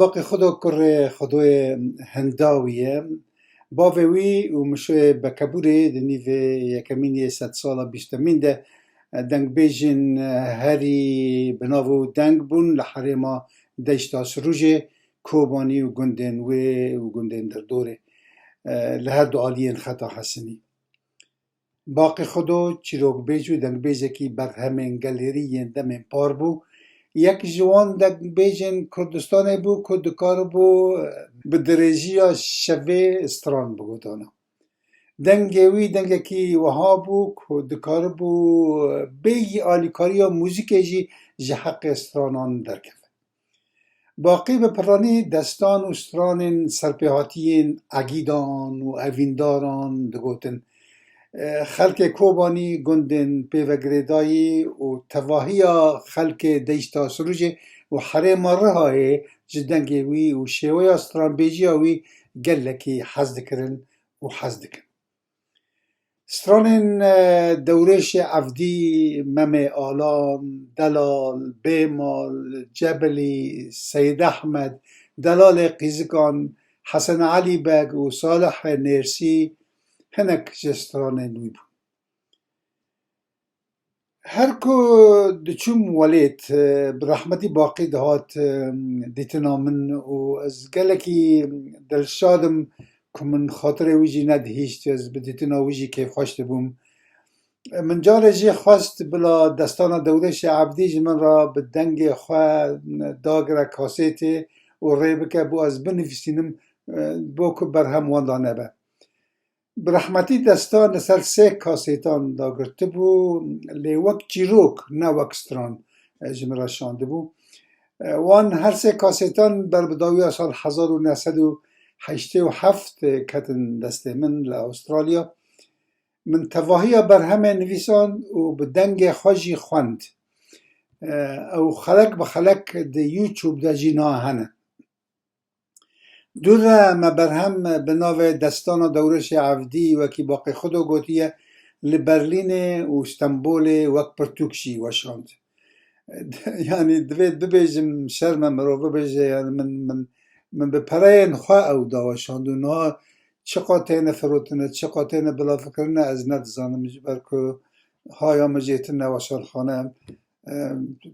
باقی خدا کره خدای هنداویه باوی و مشوی بکبوره دنیو یکمینی 100 سالا بیشتمین ده دنگ بیجن هری بناو دنگ بون لحرما دشتاس روژه کوبانی و گندن و گندن در دوره لهر دو آلین خطا حسنی باقی خدا چیروک بیجو دنگ بیجه کی بر همین گلری دمین پار بو یک جوان دنگ بیجن کردستانه بو که دکار بو به درجی شوه استران بگودانا دنگوی دنگکی وها بو که دکار بو بی آلیکاری موزیک جی جحق استرانان درکف باقی به پرانی دستان و استران سرپیهاتیین عگیدان و اوینداران دگوتن خلق کوبانی گندن پیوگریدایی و تواهی خلق دیشتا سروجه و حرم رهای جدنگوی و شیوه استران بیجی وی گلکی حزد کرن و حزد کرن استران دورش عفدی مم آلان دلال بیمال جبلی سید احمد دلال قیزگان حسن علی بگ و صالح نیرسی هنک جستران نوی بود هر کو دچوم ولید برحمتی باقی دهات دیتنا من و از گلکی دلشادم که من خاطر ویجی ندهیشت از بدیتنا ویجی که خوشت بوم من جاره جی خواست بلا دستان دورش عبدیج من را به دنگ خواه داگر کاسیتی و ریبکه بو از بنفسینم بو که برهم واندانه به برحمتی دستان سر 3 کاسیتان داگرته بو لی وک جیروک نه وک ستران جمره شانده بو وان هر 3 کاسیتان بر بداوی سال 1987 کتن دست من لأسترالیا من تواهی بر همه نویسان و به دنگ خوشی خوند او خلق به خلق ده یوتیوب ده جینا هنه دوره ما برهم به ناو دستان دورش عفدی و کی باقی خودو گوتیه لبرلین و استنبول وک پرتوکشی وشاند یعنی دوید ببیجم شرم مرو ببیجه یعنی من به پرین خواه او دا وشاند و نه چه قاطعین فروتنه چه قاطعین بلا فکرنه از ندزانم جبر که هایا مجیتنه وشال خانه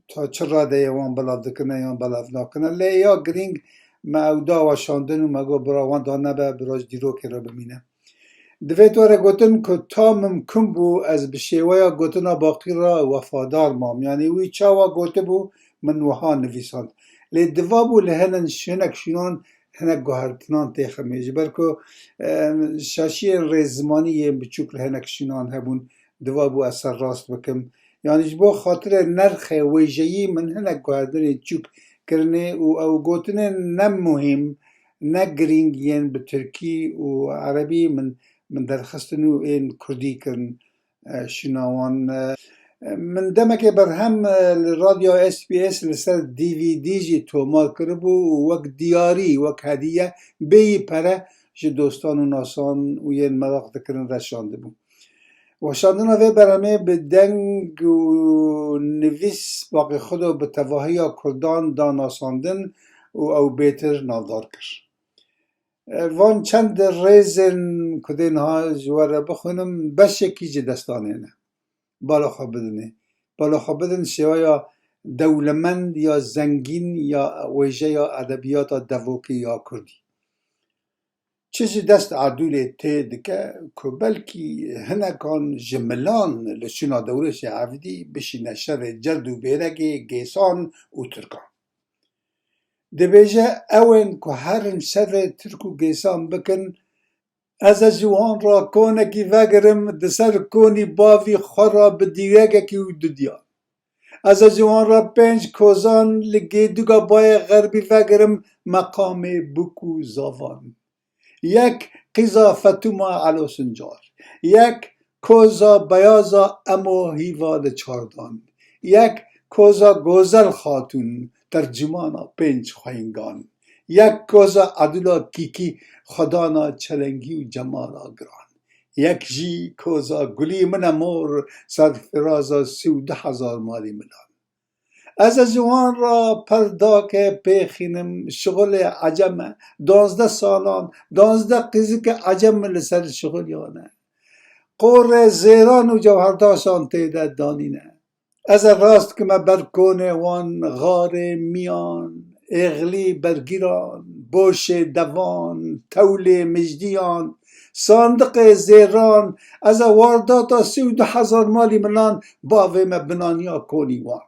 تا چه راده یوان بلا دکنه یا بلا فناکنه لی یا گرینگ ما او دا وشاندن و مگو براوان دا نبه براج دیروکی را بمینه دوید واره گوتن که تا ممکن بو از بشیوه گوتنا باقی را وفادار مام یعنی وی چاوا گوته بو من وها نویساند لی دوا بو لهنن شنک شنان هنک گوهرتنان تیخمی جبر که شاشی ریزمانی بچوک لهنک شنان هبون دوا بو اثر راست بکم یعنی جبو خاطر نرخ ویجهی من هنک گوهردن چوک کرنه او گوتنه نه مهم نه گرینگ ین به ترکی و عربی من درخستنو این کردی کرن شناوان من دمکه برهم رادیو اس بی اس لسر دی وی دی جی تومال کربو وک دیاری وک هدیه بی پره جه دوستان و ناسان و ین مراق دکرن رشانده بو وشاندن وی برامه به دنگ و نویس باقی خودو به تواهی کردان داناساندن و او بیتر نالدار کر وان چند ریزن کدین ها جواره بخونم بشکی جه دستانه نه بالا خواه بدنه بالا خواه بدن شوه یا دولمند یا زنگین یا ویژه یا ادبیات دووکی یا کردی چیزی دست عدوله ته دکه که بلکی هنکان جملان لچنا دورش عفدی بشینه شر جلد و بیرگی گیسان و ترکان دبیجه اوین که هرن شر ترک و گیسان بکن از جوان را کونکی وگرم دسر کونی باوی خورا بدیرگکی و دودیان از جوان را 5 کوزان لگی دوگا بای غربی وگرم مقام بکو زاوان یک قیزا فتوما علو سنجار یک کوزا بیازا امو هیواد چاردان یک کوزا گوزل خاتون ترجمانا 5 خوینگان یک کوزا عدولا کیکی خدانا چلنگی و جمالا گران یک جی کوزا گلی من مور سرفرازا 13,000 مالی ملان از جوان را پردا که پیخینم شغل عجم 12 سالان 12 قیزی که عجم لسر شغل یانه قور زیران و جوهرداشان تیده دانینه از راست که ما برکونه وان غار میان اغلی برگیران بوش دوان تول مجدیان صندق زیران از وارداتا 32,000 مالی ملان باوی ما بنانیا کونی وان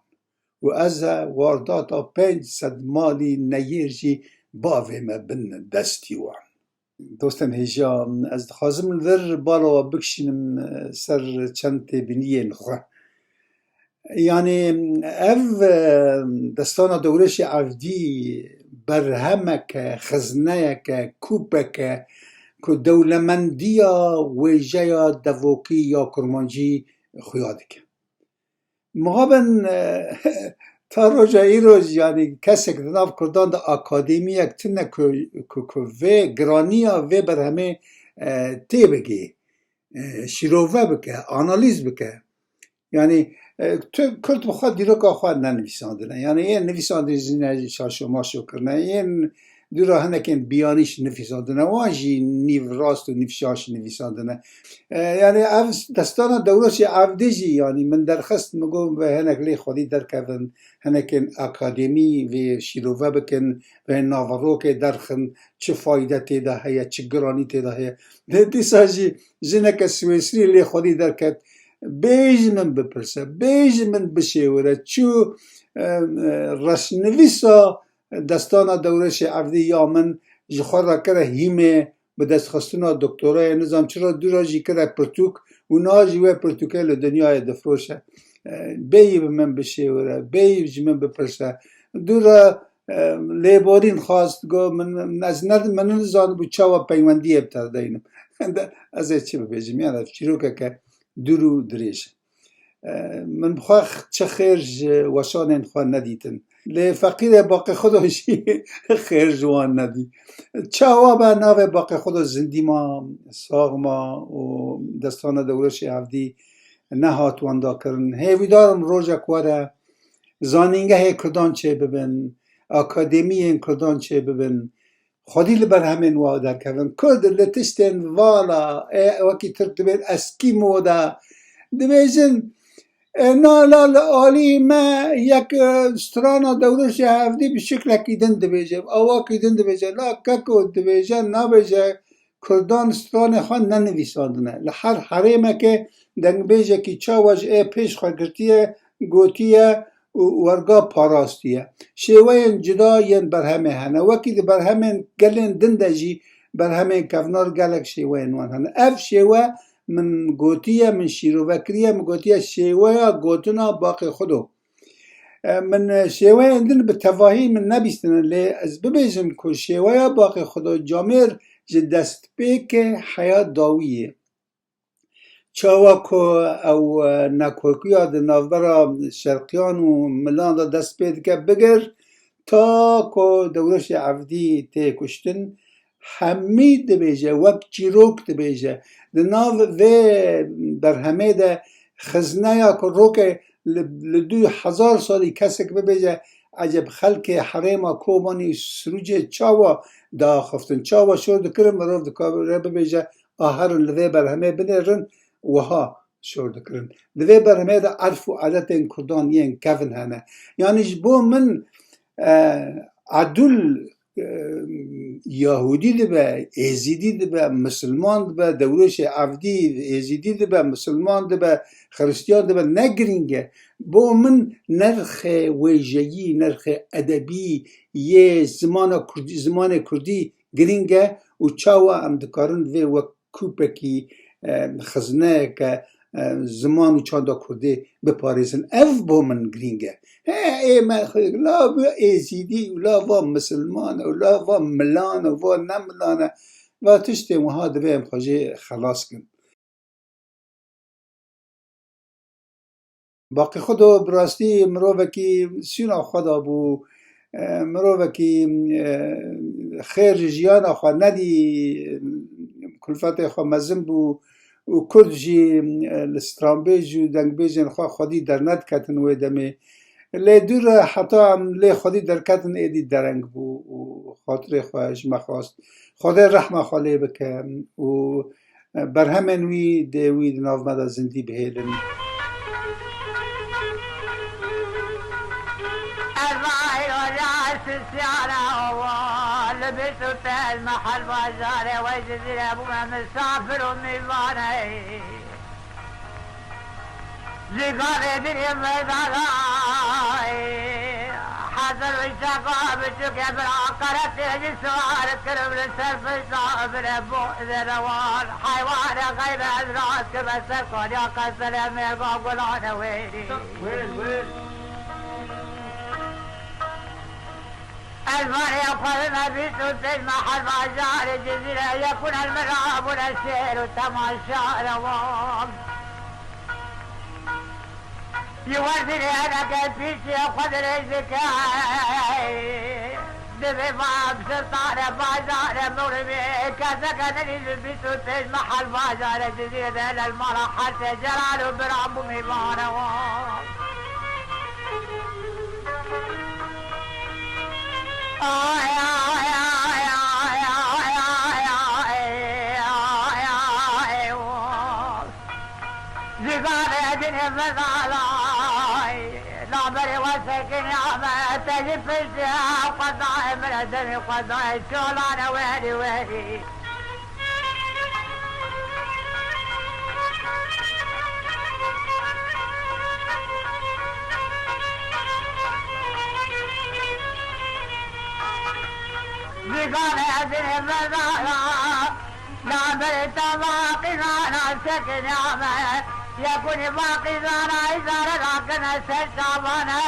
و از وارداتا 500 مالی نیرجی باوی ما بن دستی وان دوستان هجا از دخوازم الور بالا بکشینم سر چند تبینیه نخواه یعنی اف دستان دورش عفدی برهمک خزنهک کوپک که دولمندیا ویجه دووکی یا کرمانجی خویادک مقابل تا روزا ایروز یعنی کسی که ناف کردان دا اکادمی یک تنه که وی گرانیا وی بر همه تی بگی شیروه بکه آنالیز بکه یعنی تو کرد بخواد دیروک آخواد ننویساندنه یعنی این نویساندنه زینه شاشو ماشو کرنه این دورا هنکین بیانیش نویساندنه واجی نیو راست و نیو شاش نویساندنه یعنی دستان دورش عفدیجی یعنی من درخست مگم و هنک لی خودی درکن هنکین اکادمی و شیروه بکن و ناوروک درخن چه فایده تیده هیا چه گرانی تیده هیا دیسا جی جنک سویسری لی خودی درکن بیج من بپرسه بیج من بشیوره چو رسنویسا دستان دورش عفدی یا من جخور را کره هیمه به دست خستونا دکترای نظام چرا دورا جی کره پرتوک و ناجی و پرتوکه لدنیای دفروشه بیج من بشیوره بیج من بپرسه دورا لیبارین خواست گو من از من نزان بو چاوا پیوندی ابتر دینم از چی ببیجم یعنی چیروکه که درو دریش من بخواه چه خیرج وشان خواه ندیتن لی فقیر باقی خودشی خیر جوان ندی چاوا با ناو باقی خود زندی ما ساغ ما و دستان دورش عفدی نهات واندا کرن هیوی دارم روژا کواره زانینگه هی کردان چه ببین اکادمی این کردان چه ببین خودی لبر همین وادر کردن کرد لتشتن والا وکی ترتبین اسکی مودا دبیجن نالال آلی ما یک سترانا دورش هفتی به شکل اکیدن دبیجن اوا کیدن دبیجن لا ککو دبیجن نبیجن کردان ستران خواه ننویساندنه لحر حریمه که دنگ بیجه که چاواج پیش خواه گرتیه گوتیه ورگا پاراستیه شیوه جدا ین برهمه هنه وکی دی برهمه گلین دنده جی برهمه کفنار گلک شیوه نوان هنه اف شیوه من گوتیه من شیرو وکریه من گوتیه شیوه گوتنا باقی خودو من شیوه اندن به تواهی من نبیستنه لی از ببیجم که شیوه باقی خودو جامر جه دست پیک حیات داویه چاوا که او نکوکیا ده نافبرا شرقیان و ملان دا دست پید که بگر تا که دورش عفدی تی کشتن همید ده بیجه وک چیروک ده بیجه ده ناف و برهمه ده خزنه یا که روکه لدو 1000 سالی کسی که ببیجه عجب خلق حریم کوبانی سروج چاوا دا خفتن چاوا شورد کرن مروف ده کابره ببیجه آهرن لده برهمه بنرن وها شورد کرن دوی برهمه ده عرف و عادت این کردان ین کفن هنه یعنی جبو من عدل یهودی ده به ایزیدی ده به مسلمان ده به دورش عفدی ایزیدی ده به مسلمان ده به خریستیان ده به نگرینگه بو من نرخ ویجهی نرخ ادبی یه زمان کردی گرینگه و چاوا هم دکارن وی و کوپکی خزنه که زمان و چاندا کرده بپاریزن اف با من گرینگه ای من خود لا با ایزیدی و لا با مسلمان و لا با ملان و با نملان و تشتی وها دوی هم خواهی خلاص کن باقی خودو براستی مروفکی سینا خدا بو مروفکی خیر جیانا خواه ندی کلفت خواه مزم بو و کرد جی لسترانبیج و دنگبیجن خواه خودی در ند کتن و دمی لی دور حتی هم لی خودی درکتن ایدی درنگ بو و خاطر خواهش مخواست خدا رحمه خاله بکن و بر همین وی دوی ناف مدا زندی بهیلن لبسوا تاج محل بازاري وجزيرة ابوها مسافر وميزاني زقاري دنيا مدالاي حصل وشاقا بشوك بالعقرة تيجي سوار كرم للسرف صابر ابو ذا روان حيوان غير ازراس كما سكون يا قسلم يبقى قلعنا ويني المال يأخذنا في سلطة محل بازار الجزيرة يكون المراب والسير وتماشى الأوام يوزني أنا كيفيش يأخذ الزكاة دبي باب سلطان بازار مغربي كسكنني في سلطة محل بازار الجزيرة المال حتى جلاله برعب ميمانه زقارة دنيا مظالاي نعبري وسكن يا تجف السياح قضاء من الدم قضاء شولانا ويلي ويلي زقارة دنيا مظالاي نعبري تباقنا سكن يا يكون باقي زانا إذا لكن سلطابانا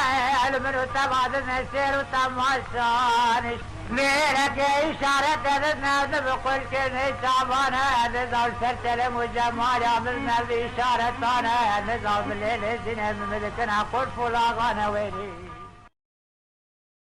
المنو تبادنا سير وتماشان ليلك إشارة تدنا بقول كن شعبانا نزال سلسلم وجمال عملنا بإشارة طانا نزال بالليل زينة ملكنا قل فلاغانا ويلي